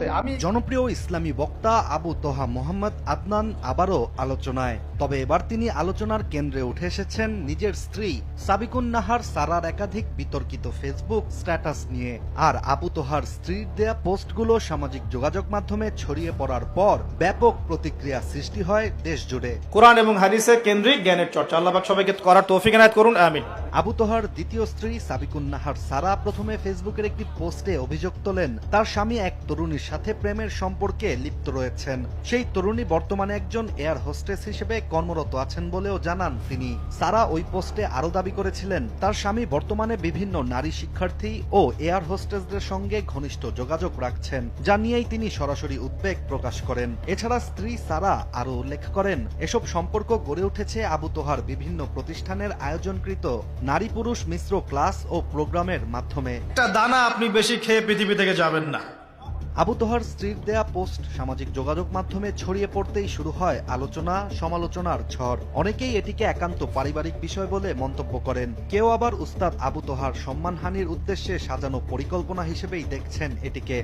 আছে। আমি জনপ্রিয় ইসলামী বক্তা আবু তোহা মোহাম্মদ আদনান আবারও আলোচনায়, তবে এবার তিনি আলোচনার কেন্দ্রে উঠে এসেছেন নিজের স্ত্রী সাবিকুন নাহার সারার একাধিক বিতর্কিত ফেসবুক স্ট্যাটাস নিয়ে। আর আবু তোহার স্ত্রীর দেয়া পোস্টগুলো সামাজিক যোগাযোগ মাধ্যমে ছড়িয়ে পড়ার পর ব্যাপক প্রতিক্রিয়া সৃষ্টি হয় দেশ জুড়ে। কোরআন এবং হাদিসের কেন্দ্রিক জ্ঞানের চর্চা আল্লাহ পাক সবাইকে করার তৌফিক এনায়েত করুন, আমিন। আবু তোহার দ্বিতীয় স্ত্রী সাবিকুন নাহার সারা প্রথমে ফেসবুকের একটি পোস্টে অভিযোগ তোলেন তার স্বামী এক তরুণীর সাথে প্রেমের সম্পর্কে লিপ্ত রয়েছেন। সেই তরুণী বর্তমানে একজন এয়ার হোস্টেস হিসেবে কর্মরত আছেন বলেও জানান তিনি। সারা ওই পোস্টে আরও দাবি করেছিলেন তার স্বামী বর্তমানে বিভিন্ন নারী শিক্ষার্থী ও এয়ার হোস্টেসদের সঙ্গে ঘনিষ্ঠ যোগাযোগ রাখছেন, যা নিয়েই তিনি সরাসরি উদ্বেগ প্রকাশ করেন। এছাড়া স্ত্রী সারা আরও উল্লেখ করেন এসব সম্পর্ক গড়ে উঠেছে আবু তোহার বিভিন্ন প্রতিষ্ঠানের আয়োজনকৃত নারী পুরুষ মিশ্র ক্লাস ও প্রোগ্রামের মাধ্যমে। একটা দানা আপনি বেশি খেয়ে পৃথিবী থেকে যাবেন না। আবু তোহার স্ত্রীর দেয়া পোস্ট সামাজিক যোগাযোগ মাধ্যমে ছড়িয়ে পড়তেই শুরু হয় আলোচনা সমালোচনার ঝড়। অনেকেই এটিকে একান্ত পারিবারিক বিষয় বলে মন্তব্য করেন, কেউ আবার উস্তাদ আবু তোহার সম্মানহানির উদ্দেশ্যে সাজানো পরিকল্পনা হিসেবেই দেখছেন এটিকে।